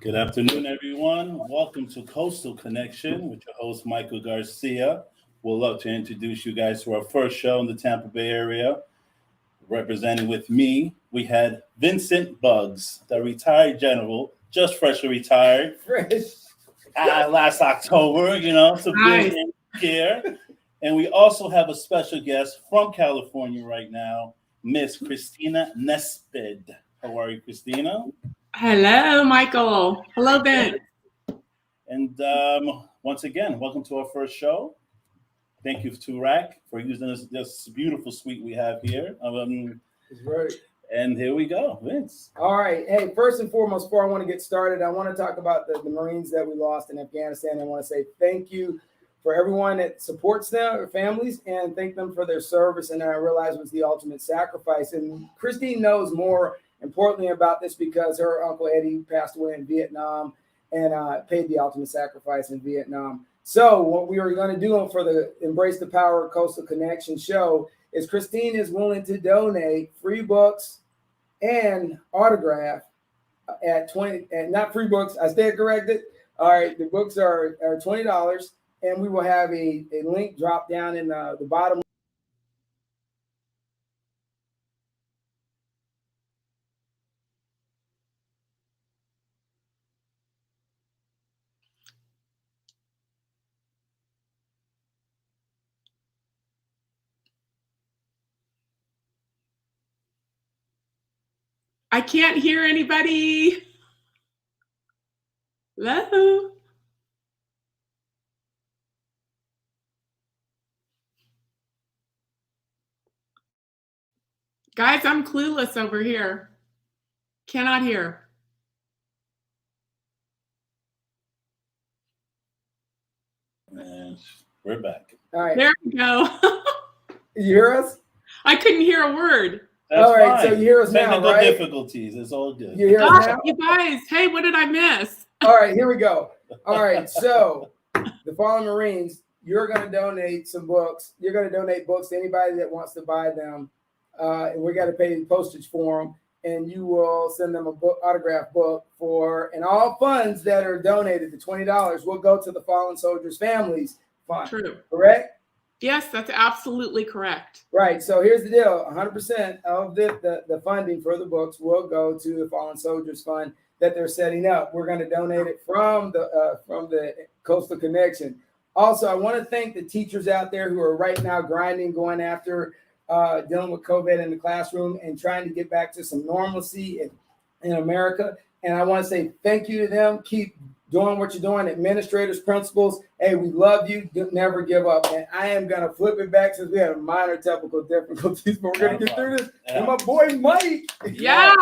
Good afternoon, everyone. Welcome to Coastal Connection with your host, Michael Garcia. We'd love to introduce you guys to our first show in the Tampa Bay area. Representing with me, we had Vincent Buggs, the retired general, just freshly retired. Last October, some Nice. good here. And we also have a special guest from California right now, Miss Christina Nepstad. How are you, Christina? Hello, Michael. Hello, Ben. And once again, welcome to our first show. Thank you to Rack for using this beautiful suite we have here. That's right. And here we go, Vince. All right. Hey, first and foremost, before I want to get started, I want to talk about the Marines that we lost in Afghanistan. I want to say thank you for everyone that supports them, their families, and thank them for their service. And I realize it was the ultimate sacrifice. And Christine knows more importantly about this because her uncle Eddie passed away in Vietnam and paid the ultimate sacrifice in Vietnam. So what we are going to do for the Embrace the Power Coastal Connection show is Christine is willing to donate free books and autograph at 20, and not free books. I stand corrected. All right. The books are $20 and we will have a link drop down in the bottom. I can't hear anybody. Hello. Guys, I'm clueless over here. Cannot hear. And we're back. All right. There we go. You hear us? I couldn't hear a word. That's all right. fine. So you hear us Technical now, right? difficulties. It's all good. You hear us Gosh, now? you guys. Hey, what did I miss? All right, here we go. All right, so the Fallen Marines, you're going to donate some books. You're going to donate books to anybody that wants to buy them, and we got to pay the postage for them. And you will send them a book, autograph book and all funds that are donated, the $20 will go to the Fallen Soldiers' Families Fund. True. Correct? Yes, that's absolutely correct. Right. So here's the deal: 100% of the funding for the books will go to the Fallen Soldiers Fund that they're setting up. We're going to donate it from the Coastal Connection. Also, I want to thank the teachers out there who are right now grinding, going after dealing with COVID in the classroom and trying to get back to some normalcy in America. And I want to say thank you to them. Keep doing what you're doing. Administrators, principals, hey, we love you. Never give up. And I am going to flip it back since we had minor technical difficulties, but we're going to get through this. Yeah. And my boy Mike. Yeah.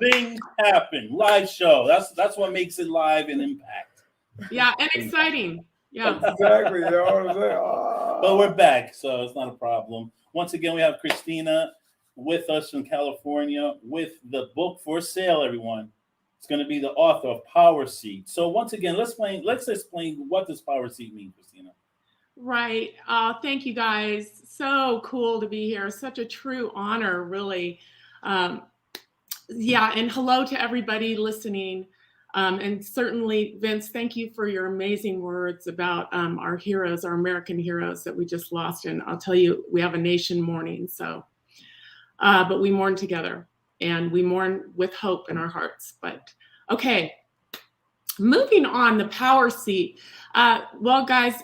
Things happen. Live show. That's what makes it live and impact. Yeah, and exciting. Yeah. Exactly. You know what I'm saying? Oh. But we're back, so it's not a problem. Once again, we have Christina with us from California with the book for sale, everyone. It's going to be the author of Power Seat. So once again, let's explain what does Power Seat mean, Christina. Right. Thank you, guys. So cool to be here. Such a true honor, really. Yeah, and hello to everybody listening. And certainly, Vince, thank you for your amazing words about our heroes, our American heroes that we just lost. And I'll tell you, we have a nation mourning. So, but we mourn together. And we mourn with hope in our hearts. But okay, moving on, the Power Seat. Well, guys,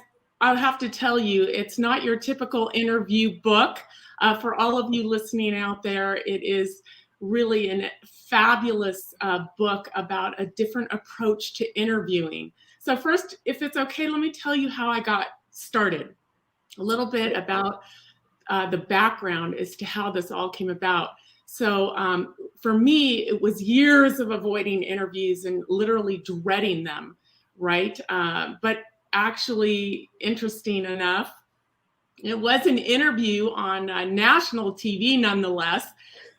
I'll have to tell you, it's not your typical interview book. For all of you listening out there, it is really a fabulous book about a different approach to interviewing. So first, if it's okay, let me tell you how I got started. A little bit about the background as to how this all came about. So for me, it was years of avoiding interviews and literally dreading them, right? But actually, interesting enough, it was an interview on national TV nonetheless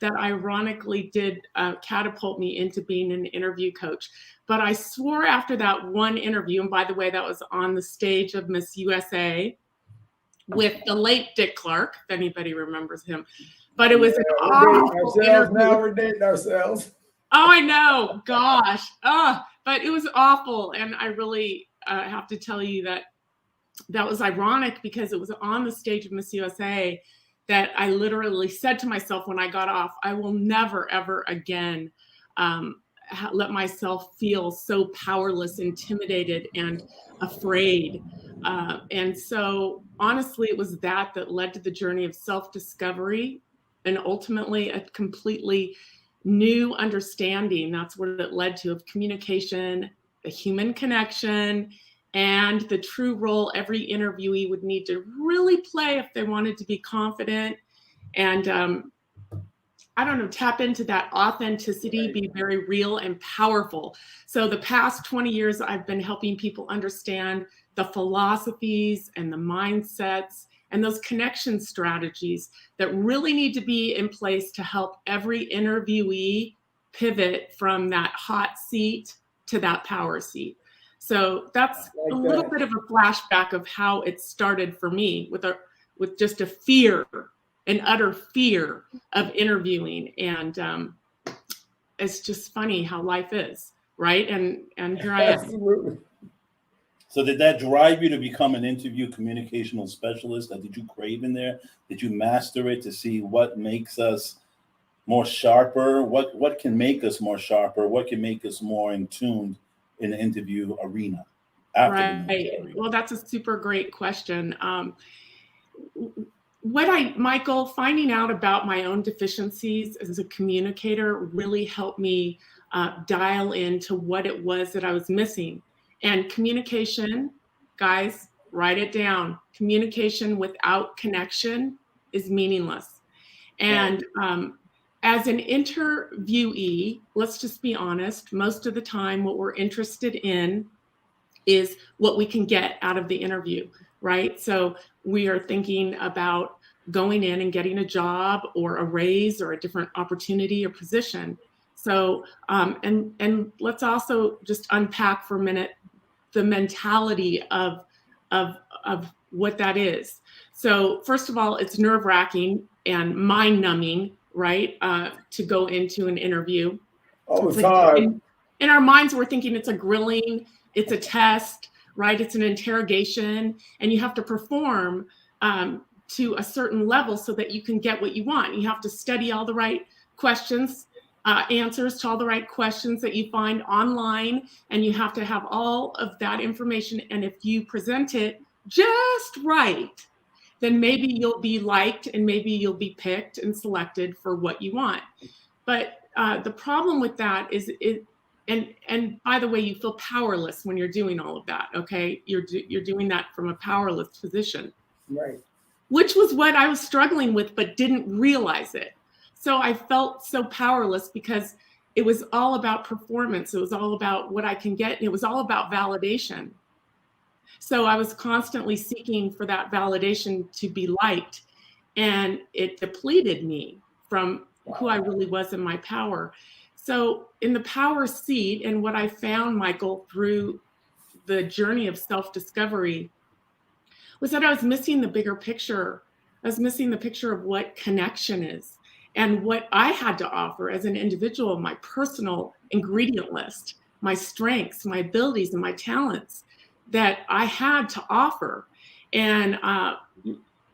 that ironically did catapult me into being an interview coach. But I swore after that one interview, and by the way, that was on the stage of Miss USA with the late Dick Clark, if anybody remembers him. But it was an awful interview. Now we're dating ourselves. Oh, I know. Gosh. But it was awful. And I really have to tell you that that was ironic because it was on the stage of Miss USA that I literally said to myself when I got off, I will never, ever again let myself feel so powerless, intimidated, and afraid. And so, honestly, it was that led to the journey of self-discovery and ultimately a completely new understanding. That's what it led to, of communication, the human connection, and the true role every interviewee would need to really play if they wanted to be confident and I don't know, tap into that authenticity, be very real and powerful. So the past 20 years, I've been helping people understand the philosophies and the mindsets and those connection strategies that really need to be in place to help every interviewee pivot from that hot seat to that power seat. So that's a little bit of a flashback of how it started for me with just a fear, an utter fear of interviewing. And it's just funny how life is, right? And here I am. Absolutely. So did that drive you to become an interview communicational specialist? Did you crave in there? Did you master it to see what makes us more sharper? What can make us more sharper? What can make us more in tune in the interview arena? Right. Well, that's a super great question. Michael, finding out about my own deficiencies as a communicator really helped me dial into what it was that I was missing. And communication, guys, write it down. Communication without connection is meaningless. And as an interviewee, let's just be honest, most of the time what we're interested in is what we can get out of the interview, right? So we are thinking about going in and getting a job or a raise or a different opportunity or position. So, and let's also just unpack for a minute the mentality of what that is. So first of all, it's nerve-wracking and mind-numbing, right? To go into an interview. Oh, it's hard. In our minds, we're thinking it's a grilling, it's a test, right? It's an interrogation, and you have to perform to a certain level so that you can get what you want. You have to study all the right questions, answers to all the right questions that you find online, and you have to have all of that information. And if you present it just right, then maybe you'll be liked and maybe you'll be picked and selected for what you want. But the problem with that is and by the way, you feel powerless when you're doing all of that. Okay, you're doing that from a powerless position, right? Which was what I was struggling with, but didn't realize it. So I felt so powerless because it was all about performance. It was all about what I can get, and it was all about validation. So I was constantly seeking for that validation to be liked, and it depleted me from who I really was in my power. So in the power seat, and what I found, Michael, through the journey of self-discovery was that I was missing the bigger picture. I was missing the picture of what connection is and what I had to offer as an individual, my personal ingredient list, my strengths, my abilities, and my talents that I had to offer. And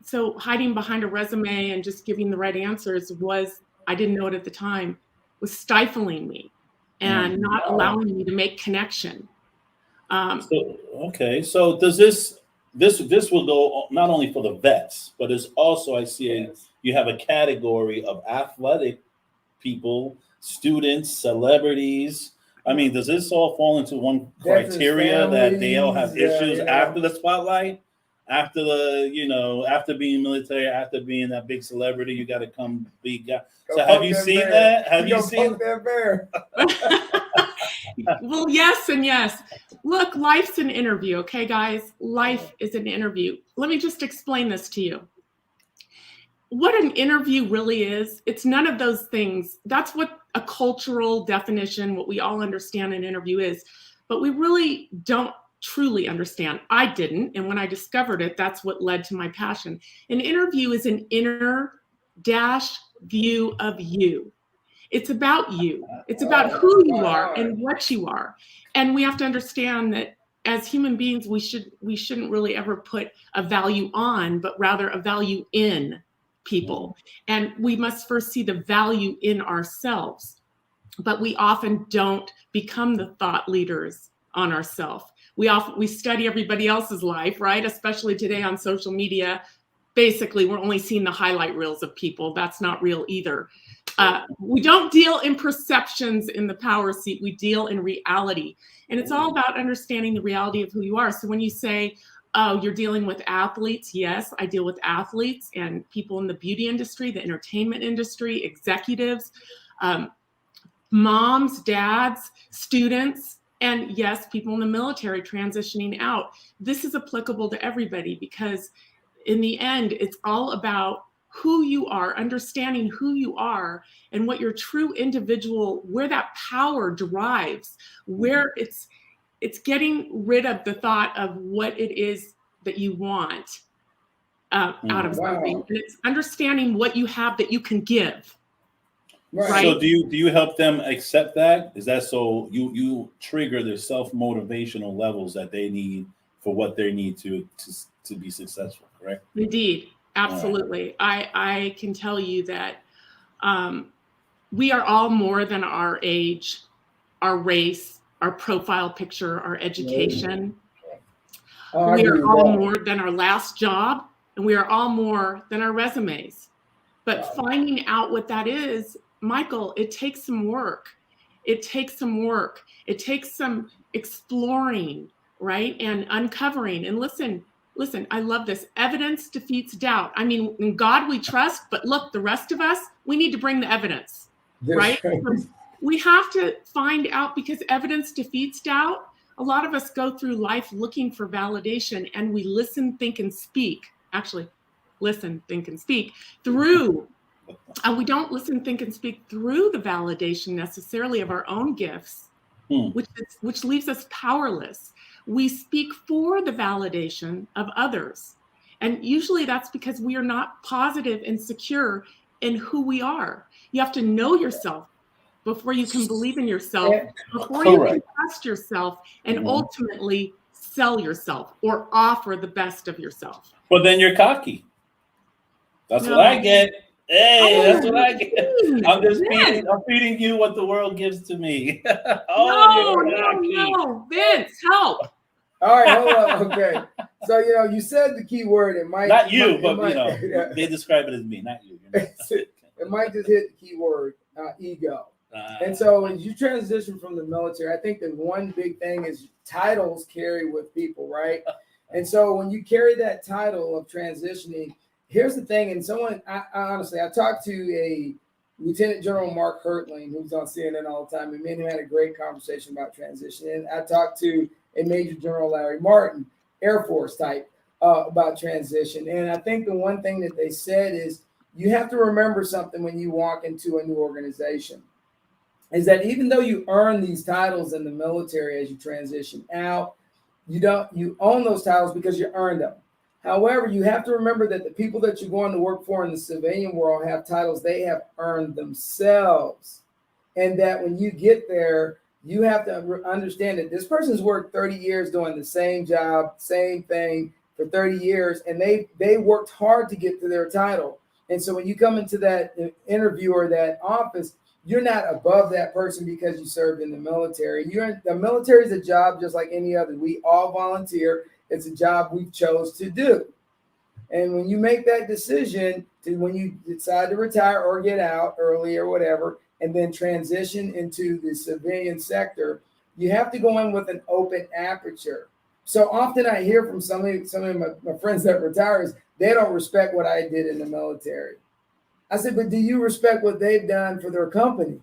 so hiding behind a resume and just giving the right answers I didn't know it at the time, was stifling me and not allowing me to make connection. So does this will go not only for the vets, but it's also, I see you have a category of athletic people, students, celebrities. I mean, does this all fall into one criteria that they all have issues after the spotlight? After after being military, after being that big celebrity, you got to come be guy. So have you seen that? Have you seen that bear? Well, yes and yes. Look, life's an interview, okay, guys? Life is an interview. Let me just explain this to you. What an interview really is, it's none of those things. That's what a cultural definition, what we all understand an interview is. But we really don't truly understand. I didn't. And when I discovered it, that's what led to my passion. An interview is an inner dash view of you. It's about you. It's about who you are and what you are. And we have to understand that as human beings, we shouldn't really ever put a value on, but rather a value in people. And we must first see the value in ourselves. But we often don't become the thought leaders on ourselves. We study everybody else's life, right? Especially today on social media. Basically, we're only seeing the highlight reels of people. That's not real either. We don't deal in perceptions in the power seat. We deal in reality. And it's all about understanding the reality of who you are. So when you say, oh, you're dealing with athletes, yes, I deal with athletes and people in the beauty industry, the entertainment industry, executives, moms, dads, students, and yes, people in the military transitioning out. This is applicable to everybody because in the end, it's all about who you are, understanding who you are and what your true individual, where that power derives, where it's getting rid of the thought of what it is that you want out of something. And it's understanding what you have that you can give. Right. So do you help them accept that? Is that so you trigger their self-motivational levels that they need for what they need to be successful, correct? Indeed. Absolutely. I can tell you that we are all more than our age, our race, our profile picture, our education. We are all more than our last job, and we are all more than our resumes. But finding out what that is, Michael, it takes some work. It takes some work. It takes some exploring, right? And uncovering. And listen, I love this. Evidence defeats doubt. I mean, in God we trust, but look, the rest of us, we need to bring the evidence, right? We have to find out because evidence defeats doubt. A lot of us go through life looking for validation and we listen, think, and speak. Actually, listen, think, and speak through. We don't listen, think, and speak through the validation necessarily of our own gifts, which leaves us powerless. We speak for the validation of others. And usually that's because we are not positive and secure in who we are. You have to know yourself before you can believe in yourself, before you can trust yourself, and ultimately sell yourself or offer the best of yourself. Well, then you're cocky. That's what I get. Hey, that's what I get. I'm just feeding you what the world gives to me. No, Vince, help. All right, hold on. Okay. So, you said the key word. It might not you, but they describe it as me, not you. It might just hit the key word, ego. And so as you transition from the military, I think that one big thing is titles carry with people, right? And so when you carry that title of transitioning, here's the thing. And I honestly talked to a Lieutenant General Mark Hertling, who's on CNN all the time, and me and him had a great conversation about transition. And I talked to a Major General Larry Martin, Air Force type, about transition. And I think the one thing that they said is you have to remember something when you walk into a new organization, is that even though you earn these titles in the military as you transition out, you own those titles because you earned them. However, you have to remember that the people that you're going to work for in the civilian world have titles they have earned themselves. And that when you get there, you have to understand that this person's worked 30 years doing the same job, same thing for 30 years, and they worked hard to get to their title. And so when you come into that interview or that office, you're not above that person because you served in the military. The military is a job just like any other. We all volunteer. It's a job we chose to do. And when you make that decision when you decide to retire or get out early or whatever, and then transition into the civilian sector, you have to go in with an open aperture. So often I hear from some of my friends that retire, they don't respect what I did in the military. I said, but do you respect what they've done for their company?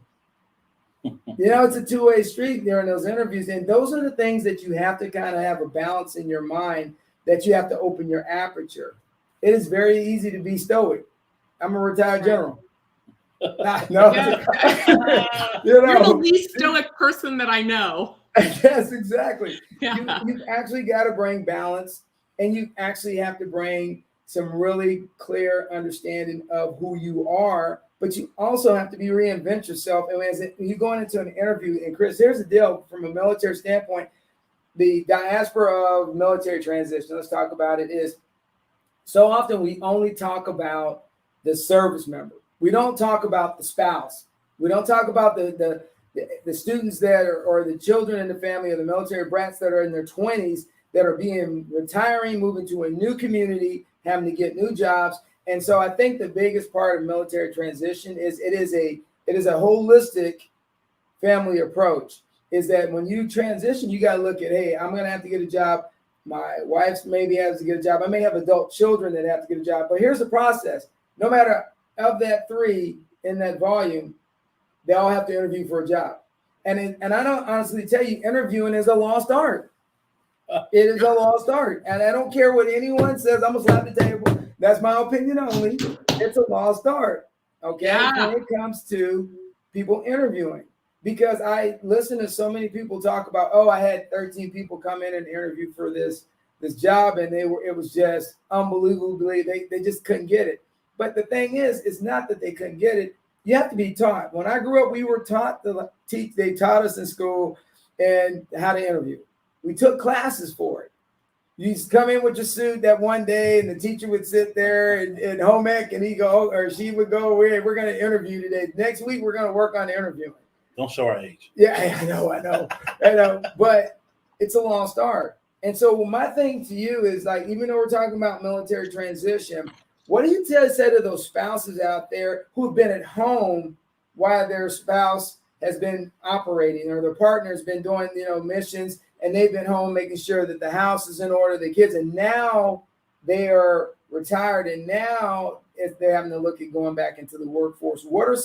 It's a two-way street during those interviews. And those are the things that you have to kind of have a balance in your mind, that you have to open your aperture. It is very easy to be stoic. I'm a retired general. You're the least stoic person that I know. Yes, exactly. Yeah. You've actually got to bring balance, and you actually have to bring some really clear understanding of who you are, but you also have to be reinvent yourself. And as you're going into an interview, and Chris, here's the deal from a military standpoint, the diaspora of military transition, let's talk about it, is so often we only talk about the service member. We don't talk about the spouse. We don't talk about the students that are, or the children in the family, or the military brats that are in their 20s that are retiring, moving to a new community, having to get new jobs. And so I think the biggest part of military transition is it is a holistic family approach. Is that when you transition, you got to look at, hey, I'm going to have to get a job. My wife maybe has to get a job. I may have adult children that have to get a job. But here's the process. No matter of that 3 in that volume, they all have to interview for a job. And I don't honestly tell you, interviewing is a lost art. It is a lost art. And I don't care what anyone says. I'm going to slap the table. That's my opinion only. It's a lost art. Okay. Yeah. When it comes to people interviewing. Because I listen to so many people talk about, oh, I had 13 people come in and interview for this job, and it was just unbelievably, they just couldn't get it. But the thing is, it's not that they couldn't get it. You have to be taught. When I grew up, we were taught to teach. They taught us in school and how to interview. We took classes for it. You used to come in with your suit that one day, and the teacher would sit there and home ec, and he go, or she would go, we're going to interview today. Next week, we're going to work on interviewing. Don't show our age. Yeah, I know. But it's a lost art. And so my thing to you is, like, even though we're talking about military transition, what do you say to those spouses out there who have been at home while their spouse has been operating, or their partner's been doing, missions, and they've been home making sure that the house is in order, the kids, and now they are retired, and now if they're having to look at going back into the workforce, what are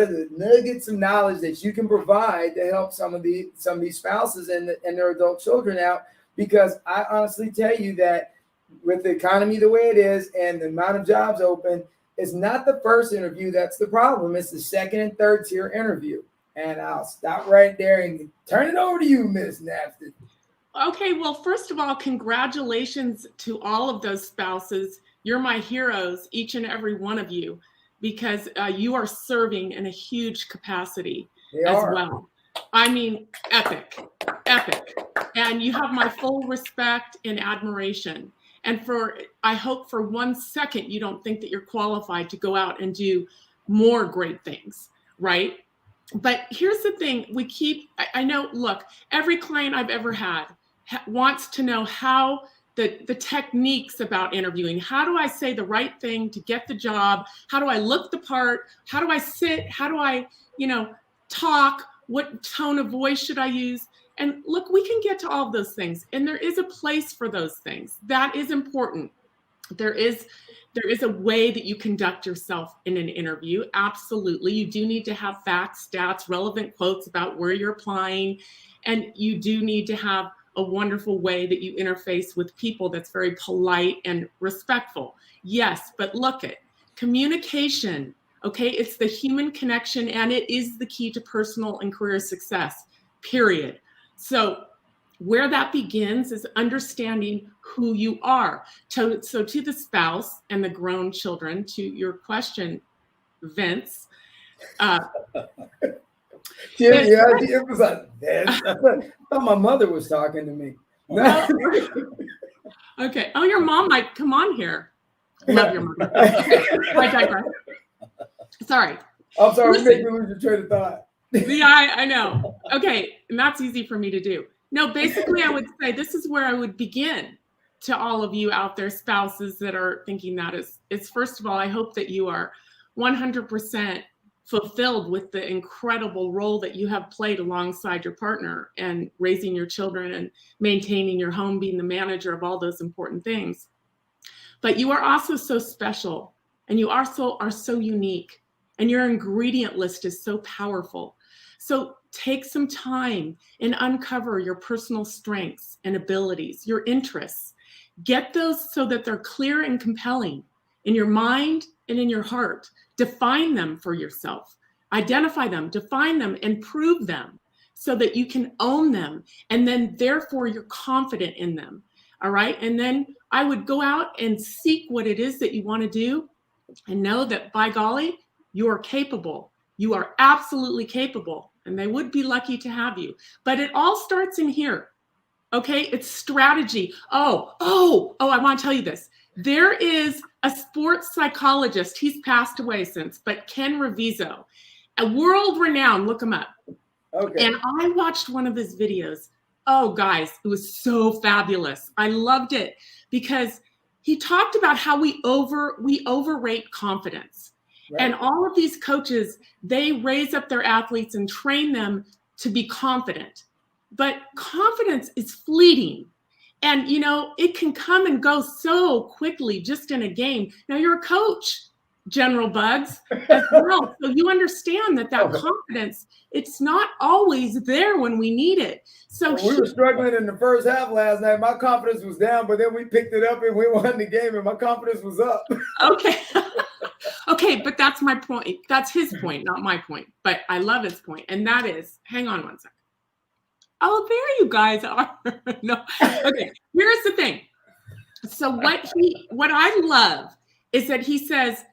the nuggets of knowledge that you can provide to help some of these spouses and their adult children out? Because I honestly tell you that with the economy the way it is and the amount of jobs open, it's not the first interview that's the problem. It's the second and third tier interview. And I'll stop right there and turn it over to you, Miss Nepstad. Okay, well, first of all, congratulations to all of those spouses. You're my heroes, each and every one of you, because you are serving in a huge capacity well. I mean, epic. And you have my full respect and admiration. And I hope for 1 second you don't think that you're qualified to go out and do more great things, right? But here's the thing, I know, look, every client I've ever had wants to know how the techniques about interviewing. How do I say the right thing to get the job? How do I look the part? How do I sit? How do I, talk? What tone of voice should I use? And look, we can get to all of those things. And there is a place for those things. That is important. There is a way that you conduct yourself in an interview. Absolutely. You do need to have facts, stats, relevant quotes about where you're applying. And you do need to have a wonderful way that you interface with people that's very polite and respectful. Yes, but look at communication. Okay, it's the human connection, and it is the key to personal and career success, period. So where that begins is understanding who you are. So to the spouse and the grown children, to your question, Vince. It was like that. I thought my mother was talking to me. No. Okay. Oh, your mom might come on here. Love your mother. Okay. I digress. Sorry. I'm sorry. Listen, make me lose your train of thought. Yeah, I know. Okay. And that's easy for me to do. No, basically, I would say this is where I would begin to all of you out there, spouses that are thinking that is first of all, I hope that you are 100% fulfilled with the incredible role that you have played alongside your partner and raising your children and maintaining your home, being the manager of all those important things. But you are also so special, and you also are so unique, and your ingredient list is so powerful. So take some time and uncover your personal strengths and abilities, your interests. Get those so that they're clear and compelling in your mind and in your heart. Define them for yourself. Identify them, define them, and prove them so that you can own them. And then therefore you're confident in them. All right. And then I would go out and seek what it is that you want to do and know that, by golly, you are capable. You are absolutely capable. And they would be lucky to have you. But it all starts in here. Okay. It's strategy. I want to tell you this. There is a sports psychologist. He's passed away since, but Ken Reviso, a world renowned, look him up. Okay. And I watched one of his videos. Oh, guys, it was so fabulous. I loved it because he talked about how we overrate confidence. Right. And all of these coaches, they raise up their athletes and train them to be confident. But confidence is fleeting. And, it can come and go so quickly just in a game. Now, you're a coach, General Bugs, as well. So you understand that confidence, it's not always there when we need it. So we were struggling in the first half last night. My confidence was down, but then we picked it up and we won the game and my confidence was up. Okay. Okay, but that's my point. That's his point, not my point. But I love his point. And that is, hang on one second. Oh, there you guys are. No. Okay, here's the thing. So what I love is that he says,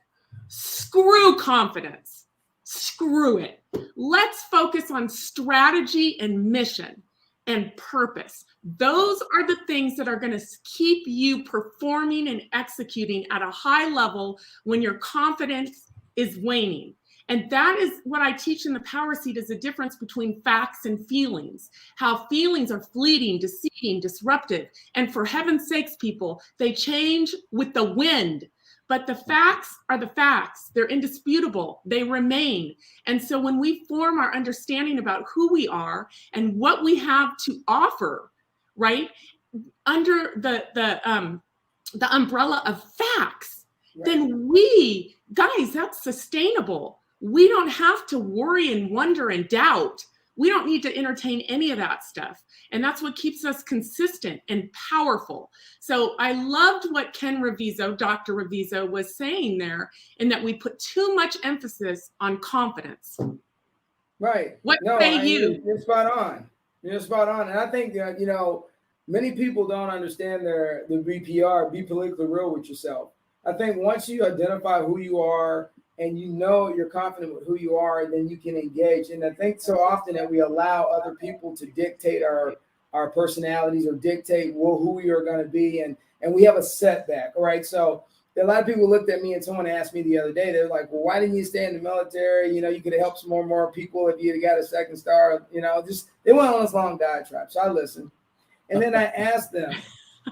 screw confidence. Screw it. Let's focus on strategy and mission and purpose. Those are the things that are going to keep you performing and executing at a high level when your confidence is waning. And that is what I teach in the Power Seat, is the difference between facts and feelings, how feelings are fleeting, deceiving, disruptive. And for heaven's sakes, people, they change with the wind. But the facts are the facts. They're indisputable. They remain. And so when we form our understanding about who we are and what we have to offer, right, under the umbrella of facts, right, then that's sustainable. We don't have to worry and wonder and doubt. We don't need to entertain any of that stuff. And that's what keeps us consistent and powerful. So I loved what Ken Reviso, Dr. Reviso, was saying there, in that we put too much emphasis on confidence. Right. What say you? You're spot on. You're spot on. And I think that, many people don't understand the BPR, be politically real with yourself. I think once you identify who you are, and you're confident with who you are, then you can engage. And I think so often that we allow other people to dictate our personalities or dictate who we are going to be, and we have a setback, all right? So a lot of people looked at me, and someone asked me the other day, they're like, well, why didn't you stay in the military? You could have helped some more people if you had got a second star, just they went on this long diatribe. So I listened. And then I asked them,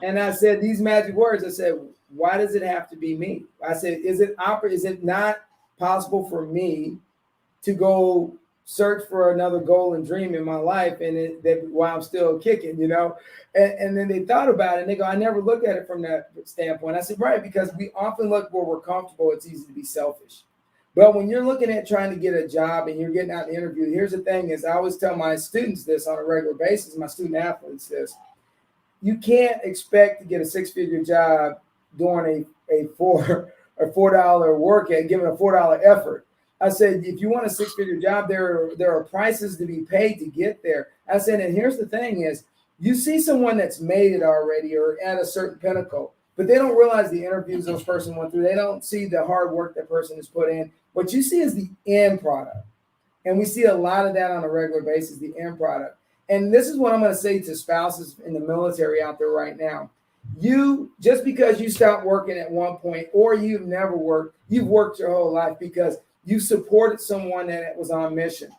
and I said these magic words. I said, why does it have to be me? I said, is it not possible for me to go search for another goal and dream in my life, and while I'm still kicking, and then they thought about it and they go, I never look at it from that standpoint. I said, right, because we often look where we're comfortable. It's easy to be selfish. But when you're looking at trying to get a job and you're getting out and interviewed, here's the thing is, I always tell my students this on a regular basis, my student athletes this: you can't expect to get a 6-figure job doing a $4 work and giving a $4 effort. I said, if you want a 6-figure job, there are prices to be paid to get there. I said, and here's the thing is, you see someone that's made it already or at a certain pinnacle, but they don't realize the interviews those person went through. They don't see the hard work that person has put in. What you see is the end product. And we see a lot of that on a regular basis, the end product. And this is what I'm going to say to spouses in the military out there right now. Just because you stopped working at one point, or you've never worked, you've worked your whole life because you supported someone that was on mission.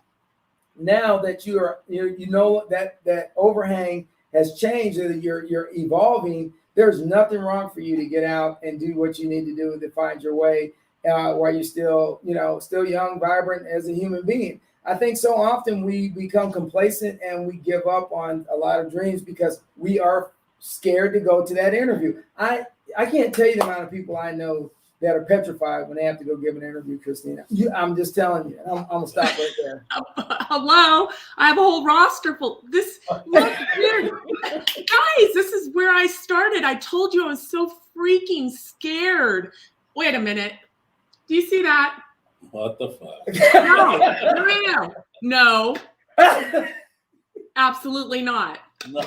Now that that overhang has changed, that you're evolving, there's nothing wrong for you to get out and do what you need to do to find your way while you're still young, vibrant as a human being. I think so often we become complacent and we give up on a lot of dreams because we are scared to go to that interview. I can't tell you the amount of people I know that are petrified when they have to go give an interview, Christina. I'm just telling you. I'm gonna stop right there. Hello, I have a whole roster full. Look here, guys. This is where I started. I told you I was so freaking scared. Wait a minute. Do you see that? What the fuck? No. Absolutely not. No.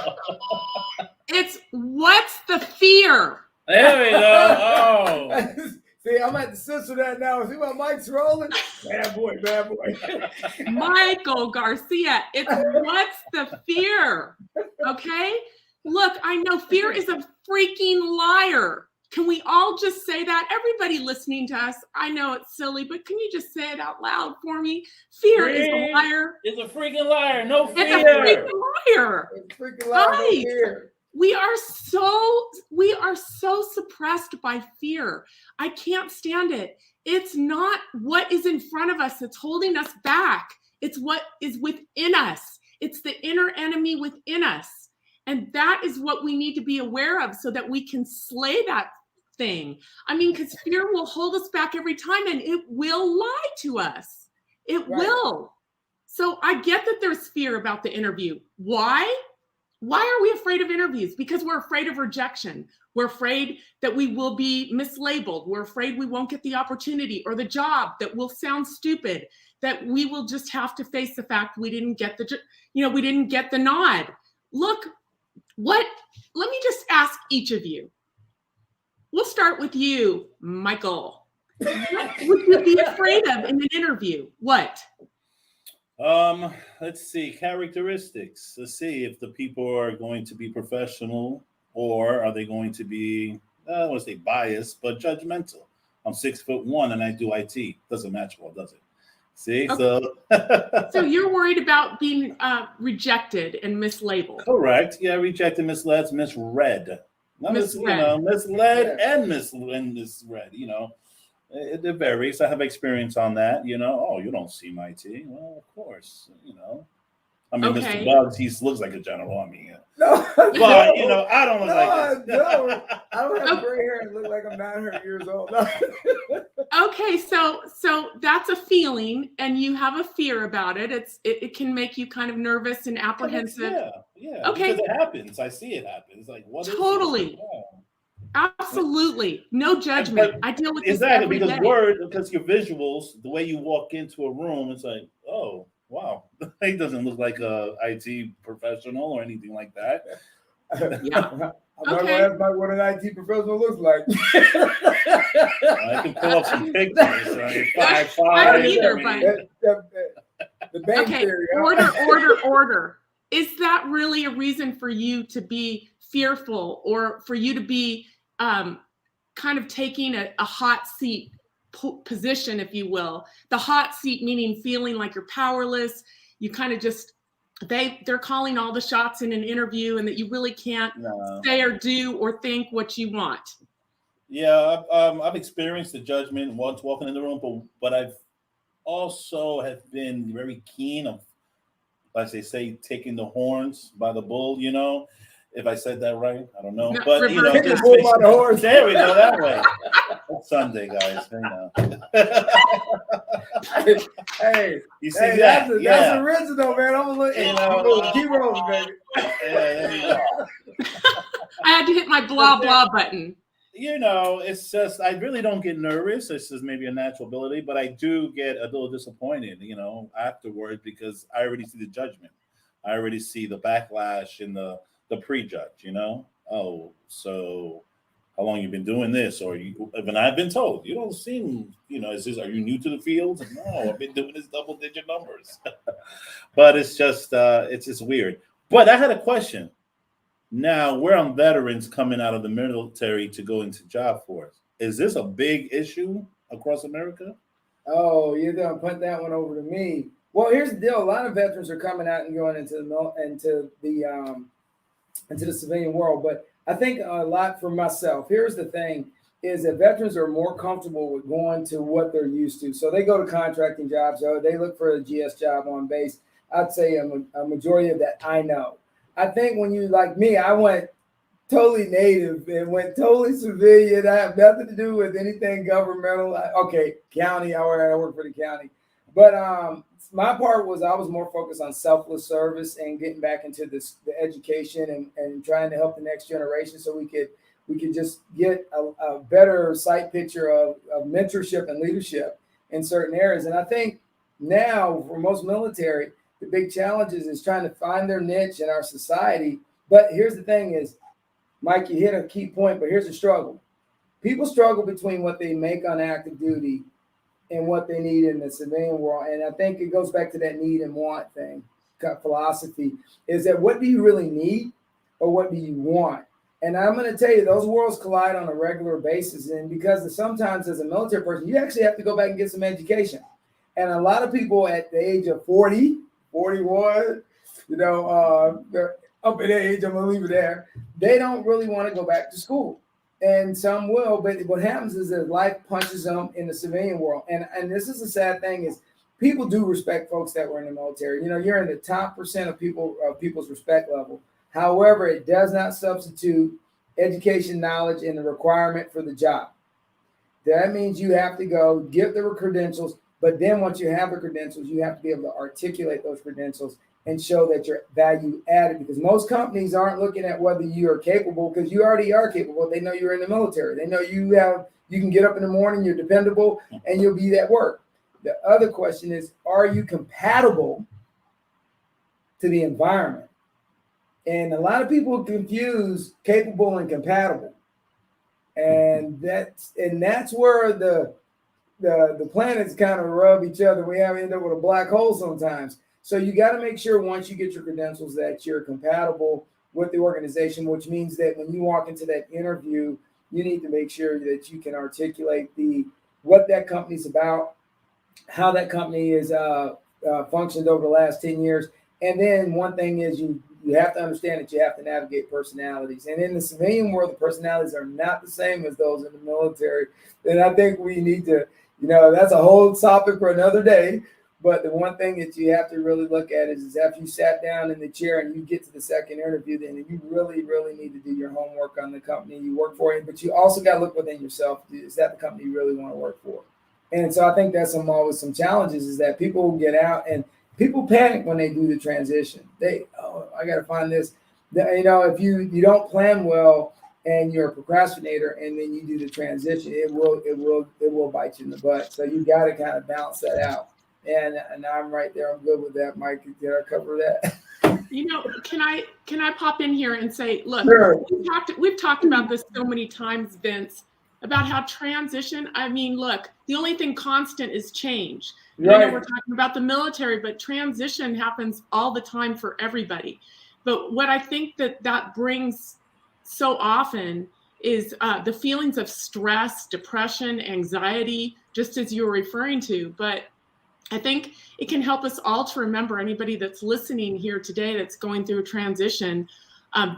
It's what's the fear? There we go. Oh. See, I'm at the censor that now. See my mic's rolling? Bad boy, bad boy. Michael Garcia, it's what's the fear? Okay? Look, I know fear is a freaking liar. Can we all just say that? Everybody listening to us, I know it's silly, but can you just say it out loud for me? Fear is a liar. It's a freaking liar. No fear. It's a freaking liar. It's freaking loud Right. here. We are so suppressed by fear. I can't stand it. It's not what is in front of us that's holding us back. It's what is within us. It's the inner enemy within us. And that is what we need to be aware of so that we can slay that thing. I mean, because fear will hold us back every time and it will lie to us. It will. So I get that there's fear about the interview. Why? Why are we afraid of interviews? Because we're afraid of rejection. We're afraid that we will be mislabeled. We're afraid we won't get the opportunity or the job, that we'll sound stupid, that we will just have to face the fact we didn't get the nod. Look, let me just ask each of you. We'll start with you, Michael. What would you be afraid of in an interview? What? Let's see, characteristics. Let's see if the people are going to be professional or are they going to be, I don't want to say biased, but judgmental. I'm 6'1" and I do IT. Doesn't match well, does it? See, okay. So so you're worried about being rejected and mislabeled. Correct. Yeah, rejected, misled, misread. Not Misread. Misled and misread. It varies. I have experience on that. Oh, you don't see my T. Well, of course. I mean, Okay. Mr. Bugs, he looks like a general. I mean, No, but I don't look like this. No, I don't have gray hair and look like I'm 900 years old. No. Okay, so that's a feeling, and you have a fear about it. It can make you kind of nervous and apprehensive. Yeah. Okay. Because it happens. I see it happen. It's like, what? Totally. Absolutely. No judgment. I deal with this every day. Because your visuals, the way you walk into a room, it's like, oh, wow. He doesn't look like a IT professional or anything like that. Yeah. I'm not going to ask Mike what an IT professional looks like. I can pull up some pictures. Right? 5'5". I don't either, but the bank theory. Order. Is that really a reason for you to be fearful or for you to be kind of taking a hot seat position, if you will? The hot seat meaning feeling like you're powerless. You kind of just they're calling all the shots in an interview, and that you really can't say or do or think what you want. Yeah, I've experienced the judgment once walking in the room, but I've also have been very keen of, as they say, taking the horns by the bull. If I said that right, I don't know. No, but reverse. just bull by the horse. There we go, that way. It's Sunday, guys. Hey, you see that's that? original, man. I'm gonna keep rolling, baby. I had to hit my blah blah button. It's just I really don't get nervous. It's just maybe a natural ability, but I do get a little disappointed, afterward, because I already see the judgment. I already see the backlash and the prejudge. Oh, so how long you been doing this? Or even I've been told you don't seem, are you new to the field? No, I've been doing this double-digit numbers. But it's just weird. But I had a question. Now we're on veterans coming out of the military to go into job force. Is this a big issue across America? Oh, you're gonna put that one over to me. Well, here's the deal: a lot of veterans are coming out and going into the civilian world. But I think a lot for myself. Here's the thing: is that veterans are more comfortable with going to what they're used to. So they go to contracting jobs, or they look for a GS job on base. I'd say a majority of that I know. I think when you, like me, I went totally native and went totally civilian. I have nothing to do with anything governmental. County. I work for the county. But my part was I was more focused on selfless service and getting back into the education and trying to help the next generation so we could just get a better sight picture of mentorship and leadership in certain areas. And I think now for most military, the big challenges is trying to find their niche in our society. But here's the thing is, Mike, you hit a key point, but here's the struggle. People struggle between what they make on active duty and what they need in the civilian world. And I think it goes back to that need and want thing, philosophy, is that what do you really need or what do you want? And I'm going to tell you, those worlds collide on a regular basis. And because sometimes as a military person, you actually have to go back and get some education. And a lot of people at the age of 40, 41, they're up in age, I'm going to leave it there. They don't really want to go back to school. And some will, but what happens is that life punches them in the civilian world. And this is a sad thing is people do respect folks that were in the military. You're in the top % of people's respect level. However, it does not substitute education, knowledge, and the requirement for the job. That means you have to go get the credentials, but then once you have the credentials, you have to be able to articulate those credentials and show that you're value added, because most companies aren't looking at whether you are capable, because you already are capable. They know you're in the military. They know you can get up in the morning, you're dependable, and you'll be at work. The other question is, are you compatible to the environment? And a lot of people confuse capable and compatible. And that's where the planets kind of rub each other. We end up with a black hole sometimes. So you got to make sure once you get your credentials that you're compatible with the organization, which means that when you walk into that interview, you need to make sure that you can articulate what that company's about, how that company is functioned over the last 10 years. And then one thing is you have to understand that you have to navigate personalities. And in the civilian world, the personalities are not the same as those in the military. And I think we need to, that's a whole topic for another day. But the one thing that you have to really look at is after you sat down in the chair and you get to the second interview, then you really, really need to do your homework on the company you work for. But you also got to look within yourself. Is that the company you really want to work for? And so I think that's always some challenges is that people get out and people panic when they do the transition. I got to find this. If you don't plan well and you're a procrastinator and then you do the transition, it will bite you in the butt. So you got to kind of balance that out. And I'm right there. I'm good with that, Mike. Did I cover that? Can I pop in here and say, look, sure. we've talked about this so many times, Vince, about how transition. I mean, look, the only thing constant is change. Right. We're talking about the military, but transition happens all the time for everybody. But what I think that brings so often is the feelings of stress, depression, anxiety, just as you were referring to. But I think it can help us all to remember, anybody that's listening here today that's going through a transition,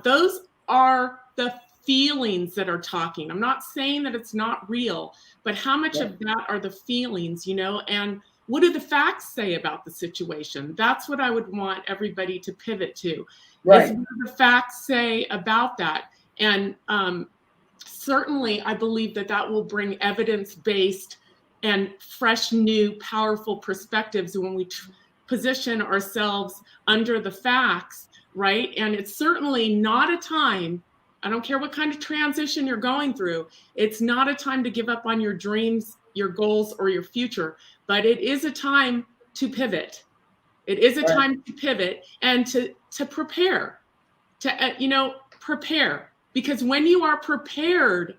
those are the feelings that are talking. I'm not saying that it's not real, but how much of that are the feelings, and what do the facts say about the situation? That's what I would want everybody to pivot to. Right. Is what do the facts say about that? And certainly I believe that will bring evidence-based and fresh, new, powerful perspectives when we position ourselves under the facts, right? And it's certainly not a time, I don't care what kind of transition you're going through, it's not a time to give up on your dreams, your goals, or your future, but it is a time to pivot. It is a time to pivot and to prepare, prepare. Because when you are prepared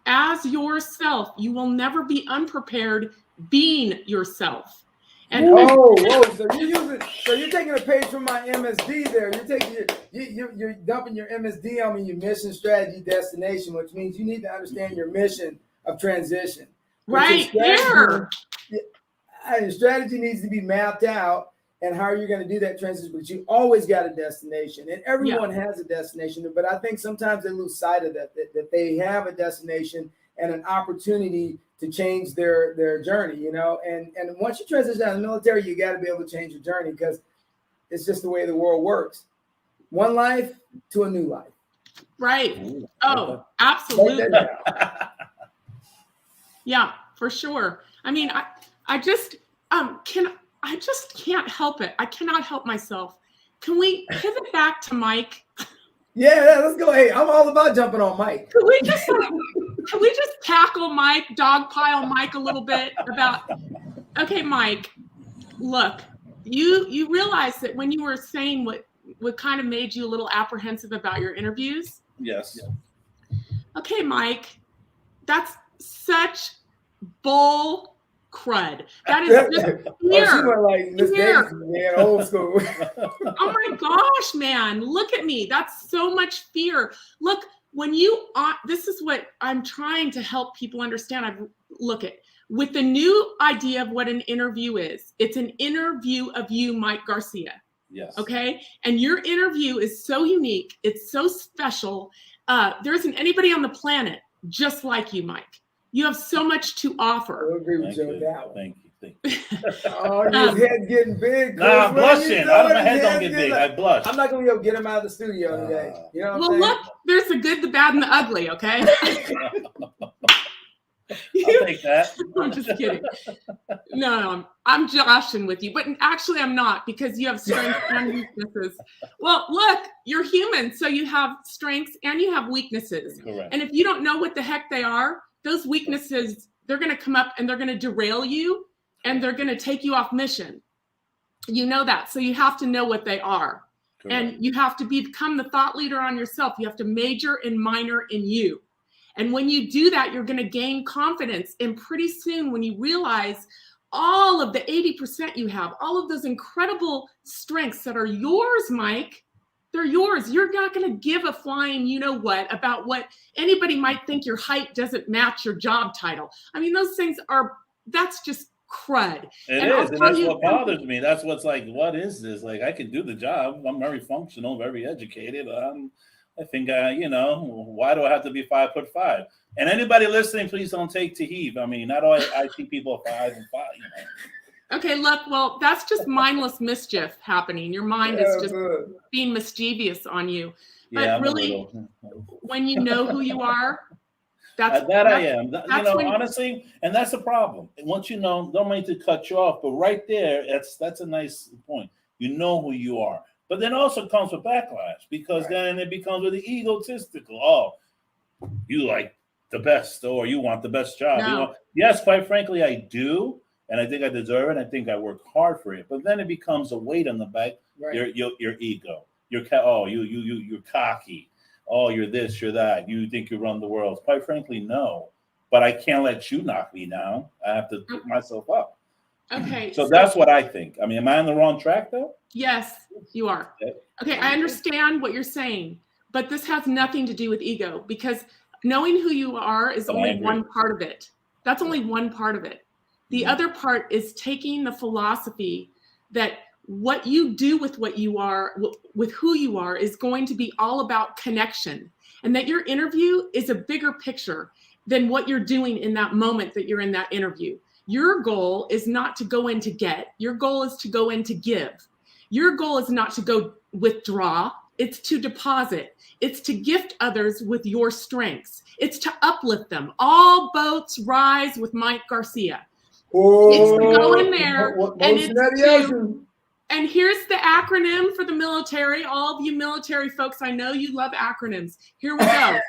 as yourself, you will never be unprepared being yourself. And whoa! So you're taking a page from my MSD there. You're dumping your MSD on me, your mission, strategy, destination, which means you need to understand your mission of transition. Right there. Your strategy needs to be mapped out and how you're going to do that transition, but you always got a destination, and everyone has a destination. But I think sometimes they lose sight of that they have a destination and an opportunity to change their journey, and once you transition out of the military, you got to be able to change your journey because it's just the way the world works. One life to a new life. Right. Oh, absolutely. Yeah, for sure. I mean, I just can't help it. I cannot help myself. Can we pivot back to Mike? Yeah, let's go. Hey, I'm all about jumping on Mike. Can we just tackle Mike, dogpile Mike a little bit about, okay, Mike, look, you realize that when you were saying what kind of made you a little apprehensive about your interviews? Yes. Okay, Mike, that's such bull crud. That is just fear. Oh, she went like Miss Davis, man, old school. Oh my gosh, man, look at me. That's so much fear. Look, when you this is what I'm trying to help people understand. With the new idea of what an interview is. It's an interview of you, Mike Garcia. Yes. Okay. And your interview is so unique. It's so special. There isn't anybody on the planet just like you, Mike. You have so much to offer. I agree with you on that one. Thank you. Oh, your head getting big. Nah, I'm blushing. My head don't get big. I blush. I'm not going to be able to get him out of the studio today. You know what I'm saying? Look, there's the good, the bad, and the ugly, okay? I'll take that. I'm just kidding. No, I'm joshing with you, but actually I'm not, because you have strengths and weaknesses. Well, look, you're human, so you have strengths and you have weaknesses. Correct. And if you don't know what the heck they are, those weaknesses, they're going to come up and they're going to derail you and they're going to take you off mission. You know that. So you have to know what they are. Correct. And you have to become the thought leader on yourself. You have to major and minor in you. And when you do that, you're going to gain confidence. And pretty soon, when you realize all of the 80% you have, all of those incredible strengths that are yours, Mike, they're yours. You're not going to give a flying you-know-what about what anybody might think your height doesn't match your job title. I mean, those things that's just crud. It is, and that's what bothers me. That's what's like, what is this? Like, I can do the job. I'm very functional, very educated. I think, why do I have to be 5'5"? And anybody listening, please don't take to heave. I mean, not all IT people are 5'5". Okay, look, well, that's just mindless mischief happening. Your mind is just being mischievous on you. But really, when you know who you are, I am. Honestly, and that's the problem. Once you know, don't mean to cut you off, but right there, that's a nice point. You know who you are. But then also comes with backlash, because then it becomes really egotistical. Oh, you like the best, or you want the best job. No. Yes, quite frankly, I do. And I think I deserve it. I think I work hard for it. But then it becomes a weight on the back. Right. Your ego. You're cocky. Oh, you're this, you're that. You think you run the world. Quite frankly, no. But I can't let you knock me down. I have to pick myself up. Okay. So that's what I think. I mean, am I on the wrong track, though? Yes, you are. Okay, I understand what you're saying, but this has nothing to do with ego, because knowing who you are is only one part of it. That's only one part of it. The other part is taking the philosophy that what you do with what you are, with who you are, is going to be all about connection, and that your interview is a bigger picture than what you're doing in that moment that you're in that interview. Your goal is not to go in to get. Your goal is to go in to give. Your goal is not to go withdraw. It's to deposit. It's to gift others with your strengths. It's to uplift them. All boats rise with Mike Garcia. It's to go in there and here's the acronym for the military. All of you military folks, I know you love acronyms. Here we go.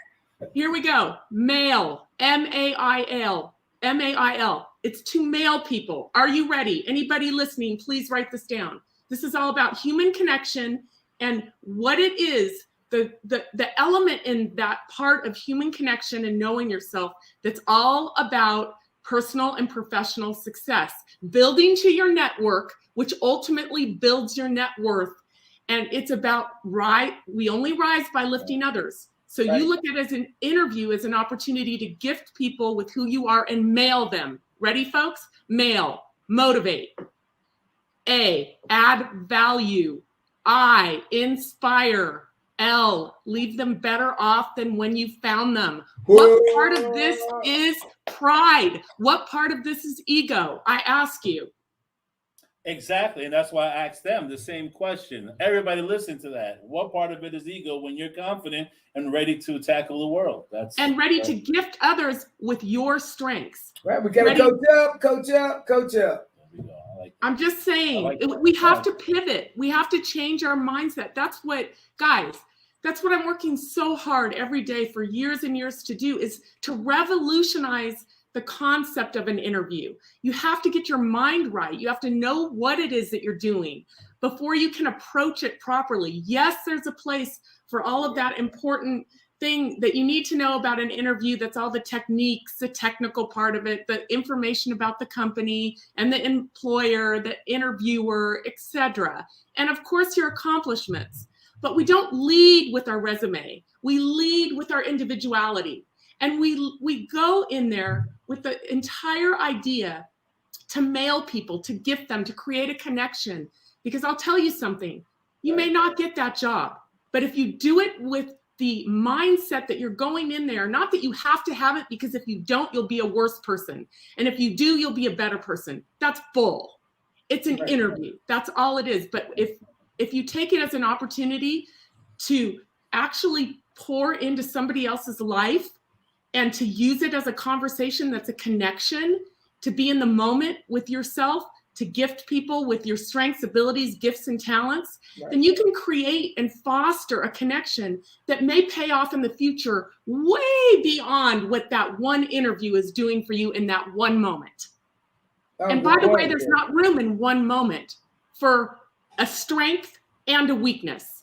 Here we go. MAIL, M-A-I-L, M-A-I-L. It's to mail people. Are you ready? Anybody listening, please write this down. This is all about human connection and what it is, the element in that part of human connection and knowing yourself that's all about personal and professional success, building to your network, which ultimately builds your net worth. And it's about we only rise by lifting others. So you look at it as an interview, as an opportunity to gift people with who you are and mail them. Ready, folks? Mail, motivate. A, add value. I, inspire. L, leave them better off than when you found them. What part of this is pride? What part of this is ego? I ask you. Exactly. And that's why I asked them the same question. Everybody listen to that. What part of it is ego when you're confident and ready to tackle the world? Ready to gift others with your strengths. Right. We got to coach up. I'm just saying, we have to pivot. We have to change our mindset. That's what I'm working so hard every day for years and years to do, is to revolutionize the concept of an interview. You have to get your mind right. You have to know what it is that you're doing before you can approach it properly. Yes, there's a place for all of that important thing that you need to know about an interview. That's all the techniques, the technical part of it, the information about the company and the employer, the interviewer, etc. And of course, your accomplishments. But we don't lead with our resume. We lead with our individuality. And we go in there with the entire idea to mail people, to gift them, to create a connection. Because I'll tell you something, you may not get that job, but if you do it with the mindset that you're going in there, not that you have to have it, because if you don't, you'll be a worse person. And if you do, you'll be a better person. That's bull. It's an interview. That's all it is. But if you take it as an opportunity to actually pour into somebody else's life and to use it as a conversation that's a connection, to be in the moment with yourself, to gift people with your strengths, abilities, gifts, and talents, then you can create and foster a connection that may pay off in the future way beyond what that one interview is doing for you in that one moment. And by the way, there's not room in one moment for a strength and a weakness.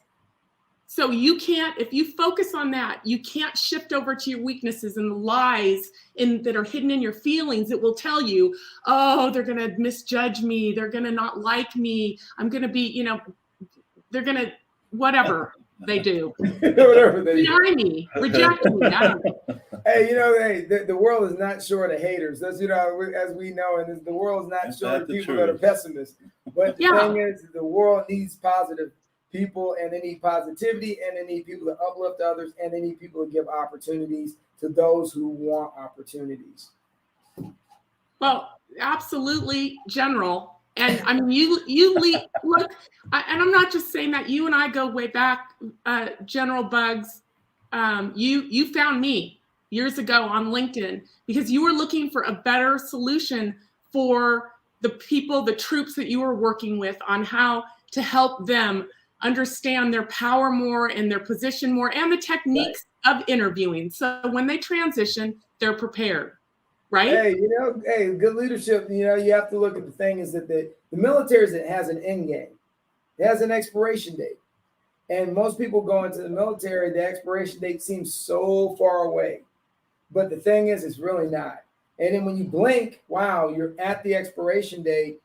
So you can't, if you focus on that, you can't shift over to your weaknesses and the lies that are hidden in your feelings. It will tell you, oh, they're going to misjudge me. They're going to not like me. I'm going to be, they're going to, whatever they do. Whatever they deny me, reject me. Hey, the world is not short of haters. That's, as we know, and the world is not short of people that are pessimists. But the thing is, the world needs positive people, and they need positivity, and they need people to uplift others, and they need people to give opportunities to those who want opportunities. Well, absolutely, General. And I mean, you lead, look, and I'm not just saying that. You and I go way back, General Bugs. You found me years ago on LinkedIn because you were looking for a better solution for the people, the troops that you were working with, on how to help them understand their power more and their position more and the techniques of interviewing. So when they transition, they're prepared, right? Hey, good leadership, you have to look at the thing is that the military has an end game. It has an expiration date. And most people go into the military, the expiration date seems so far away. But the thing is, it's really not. And then when you blink, wow, you're at the expiration date,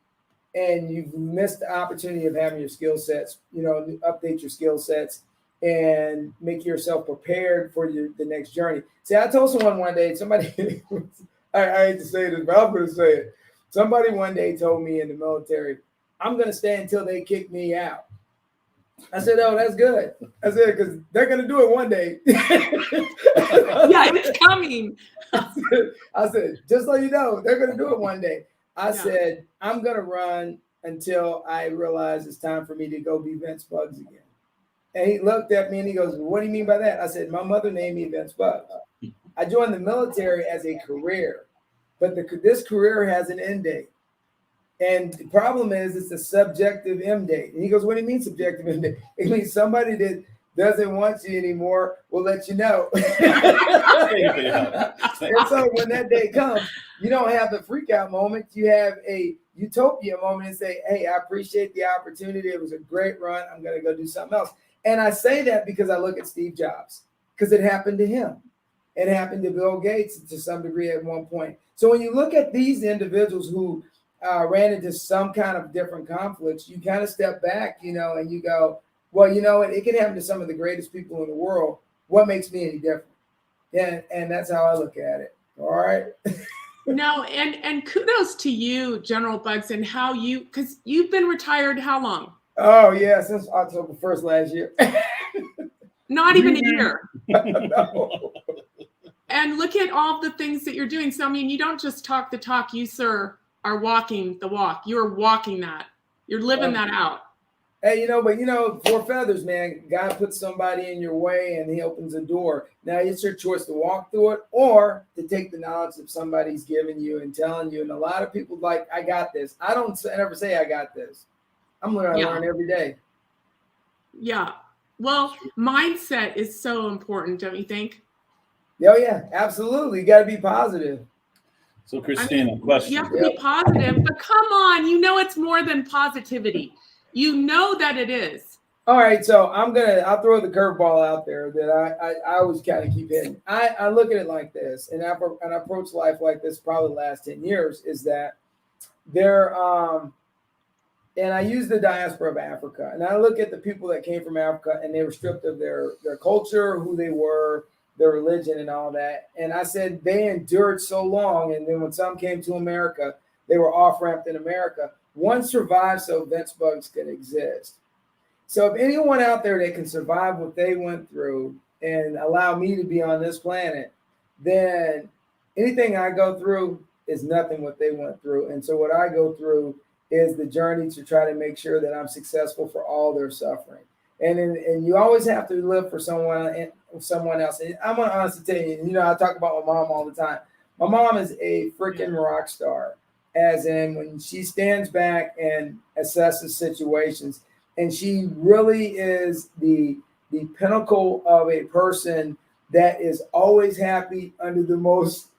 and you've missed the opportunity of having your skill sets, update your skill sets and make yourself prepared for the next journey. See, I told someone one day, somebody, I hate to say this, but I'm going to say it. Somebody one day told me in the military, I'm going to stay until they kick me out. I said, oh, that's good. I said, because they're going to do it one day. Yeah, it's coming. I said, just so you know, they're going to do it one day. I said, I'm going to run until I realize it's time for me to go be Vince Bugs again. And he looked at me and he goes, what do you mean by that? I said, my mother named me Vince Bugs. I joined the military as a career, but this career has an end date. And the problem is it's a subjective end date. And he goes, what do you mean subjective end date? It means somebody that doesn't want you anymore will let you know. And so when that day comes, you don't have the freak out moment. You have a utopia moment and say, hey, I appreciate the opportunity. It was a great run. I'm going to go do something else. And I say that because I look at Steve Jobs, because it happened to him. It happened to Bill Gates to some degree at one point. So when you look at these individuals who ran into some kind of different conflicts, you kind of step back, and you go, well, it can happen to some of the greatest people in the world. What makes me any different? And that's how I look at it. All right. No, and kudos to you, General Bugs, and how because you've been retired how long? Oh, yeah, since October 1st last year. Not even a year. No. And look at all the things that you're doing. So, I mean, you don't just talk the talk, you, sir, are walking the walk. You're walking that. You're living that out. Hey, four feathers, man. God puts somebody in your way and he opens a door. Now it's your choice to walk through it or to take the knowledge that somebody's giving you and telling you. And a lot of people like, I got this. I don't ever say I got this. I'm learning to learn every day. Yeah. Well, mindset is so important, don't you think? Oh, yeah, absolutely. You got to be positive. So Christina, question. You have to be positive, but come on, it's more than positivity. You know that it is. All right, so I'll throw the curveball out there that I always kind of keep hitting. I look at it like this, and I approach life like this probably the last 10 years, is that there, and I use the diaspora of Africa, and I look at the people that came from Africa and they were stripped of their culture, who they were, their religion and all that. And I said, they endured so long. And then when some came to America, they were off-ramped in America. One survived so Vince Bugs could exist. So if anyone out there that can survive what they went through and allow me to be on this planet, then anything I go through is nothing what they went through. And so what I go through is the journey to try to make sure that I'm successful for all their suffering. And you always have to live for someone else. And I'm gonna honestly tell you, I talk about my mom all the time. My mom is a freaking rock star, as in when she stands back and assesses situations, and she really is the pinnacle of a person that is always happy under the most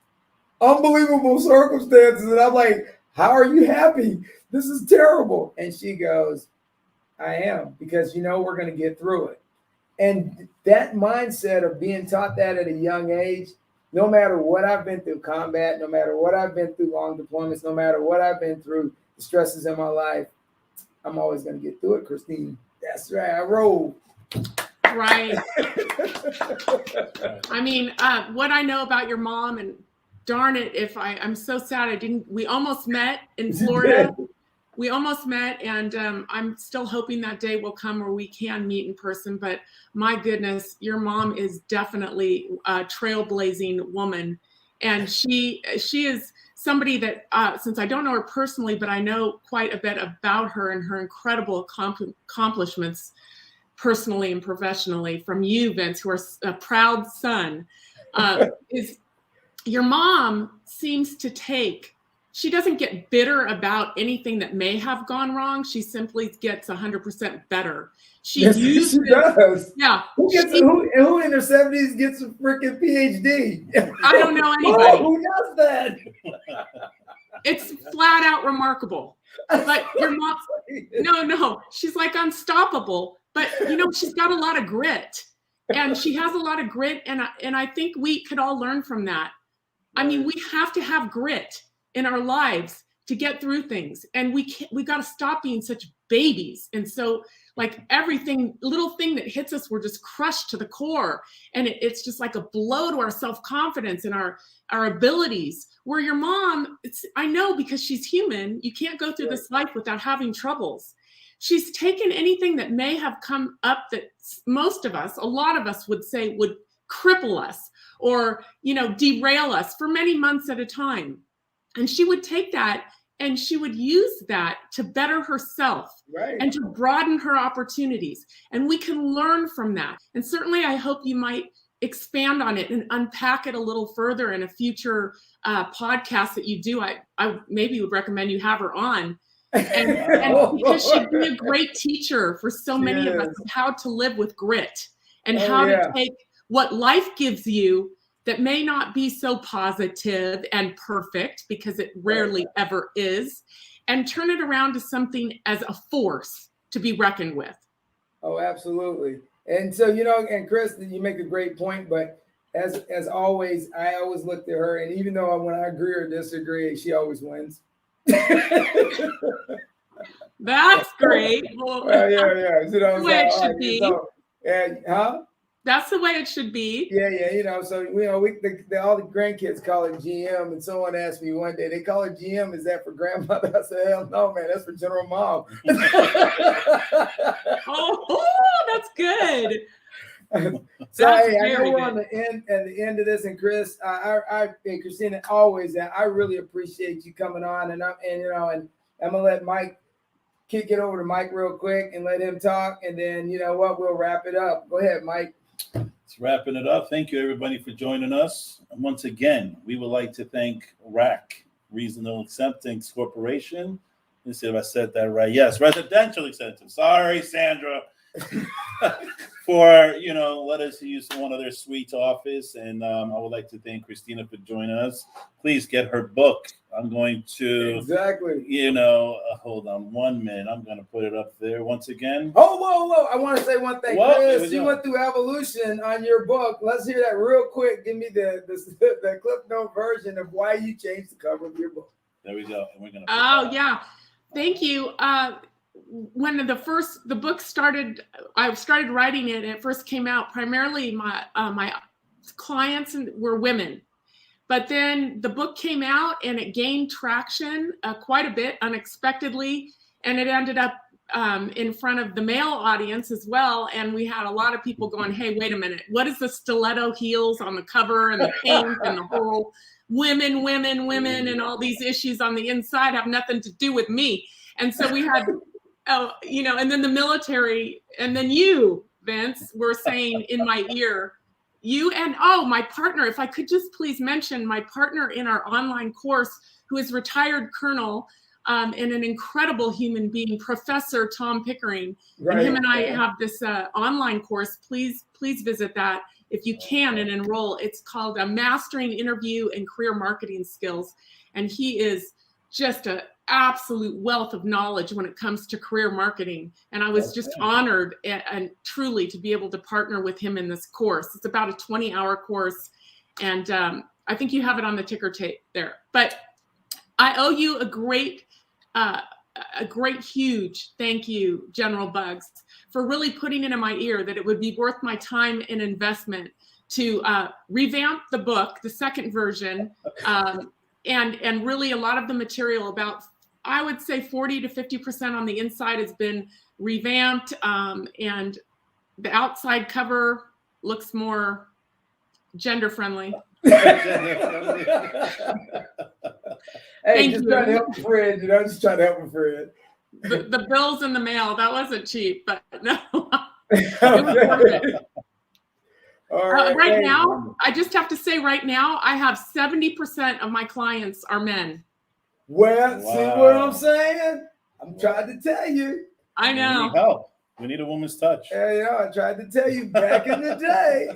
unbelievable circumstances. And I'm like, how are you happy? This is terrible. And she goes, I am, because we're going to get through it. And that mindset of being taught that at a young age, no matter what I've been through combat, no matter what I've been through long deployments, no matter what I've been through, the stresses in my life, I'm always going to get through it, Christine. That's right. I roll. Right. I mean, what I know about your mom, and darn it, I'm so sad we almost met in Florida. We almost met, and I'm still hoping that day will come where we can meet in person. But my goodness, your mom is definitely a trailblazing woman. And she is somebody that, since I don't know her personally, but I know quite a bit about her and her incredible accomplishments personally and professionally from you, Vince, who are a proud son, is your mom seems to she doesn't get bitter about anything that may have gone wrong. She simply gets 100% better. She does. Yeah. Who in their 70s gets a freaking PhD? I don't know anybody. Who does that? It's flat out remarkable. But your mom, no, she's like unstoppable. But she's got a lot of grit, and she has a lot of grit, and I think we could all learn from that. I mean, we have to have grit in our lives to get through things, and we got to stop being such babies. And so, like, little thing that hits us, we're just crushed to the core, and it's just like a blow to our self-confidence and our abilities. Where your mom, I know, because she's human, you can't go through this life without having troubles. She's taken anything that may have come up that most of us, a lot of us would say would cripple us or, derail us for many months at a time. And she would take that and she would use that to better herself and to broaden her opportunities. And we can learn from that. And certainly I hope you might expand on it and unpack it a little further in a future podcast that you do. I maybe would recommend you have her on. And because she'd be a great teacher for so many of us, how to live with grit and how to take what life gives you that may not be so positive and perfect, because it rarely ever is, and turn it around to something as a force to be reckoned with. Oh, absolutely. And so, and Chris, you make a great point, but as always, I always look to her, and even though when I agree or disagree, she always wins. That's great. Well, yeah. So, that's the way it should be. That's the way it should be. Yeah. So all the grandkids call it GM, and someone asked me one day, they call it GM. Is that for grandmother? I said, hell no, man. That's for General Mom. Oh, that's good. So I know we're on the end of this, and Chris, and Christina, always, I really appreciate you coming on, and I'm gonna let Mike kick it over to Mike real quick and let him talk, and then we'll wrap it up. Go ahead, Mike. It's wrapping it up. Thank you, everybody, for joining us. And once again, we would like to thank RAC, Reasonable Acceptance Corporation. Let's see if I said that right. Yes, Residential Acceptance. Sorry, Sandra. for let us use one of their suites office, and I would like to thank Christina for joining us. Please get her book. I'm going to Exactly. hold on 1 minute. I'm going to put it up there once again. Oh, whoa! I want to say one thing, Well, Chris. You went through evolution on your book. Let's hear that real quick. Give me the Cliff Note version of why you changed the cover of your book. There we go. And we're gonna. Oh yeah, thank you. When the book started, I started writing it. And it first came out. Primarily, my clients were women, but then the book came out and it gained traction quite a bit unexpectedly, and it ended up in front of the male audience as well. And we had a lot of people going, "Hey, wait a minute! What is the stiletto heels on the cover and the pink and the whole women, and all these issues on the inside have nothing to do with me?" And so we had. And then the military, and then you, Vince, were saying in my ear, you and my partner, if I could just please mention my partner in our online course, who is retired colonel and an incredible human being, Professor Tom Pickering. Right. And him and I have this online course. Please visit that if you can and enroll. It's called Mastering Interview and Career Marketing Skills. And he is just an absolute wealth of knowledge when it comes to career marketing. And I was just honored and truly to be able to partner with him in this course. It's about a 20-hour course. And I think you have it on the ticker tape there. But I owe you a great, huge thank you, General Bugs, for really putting it in my ear that it would be worth my time and investment to revamp the book, the second version, and really a lot of the material, about, I would say 40 to 50% on the inside has been revamped, and the outside cover looks more gender friendly. Hey, just trying to help a friend. Just trying to help a friend. The bills in the mail, that wasn't cheap, but no. All right. Right now, I just have to say right now, I have 70% of my clients are men. Well, see what I'm saying? I'm trying to tell you. I know. We need help. We need a woman's touch. Yeah, I tried to tell you back in the day.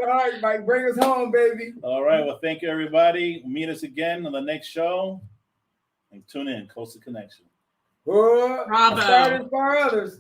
All right, Mike, bring us home, baby. All right. Well, thank you, everybody. Meet us again on the next show. And tune in, Coastal Connection. Bravo. Start inspire others.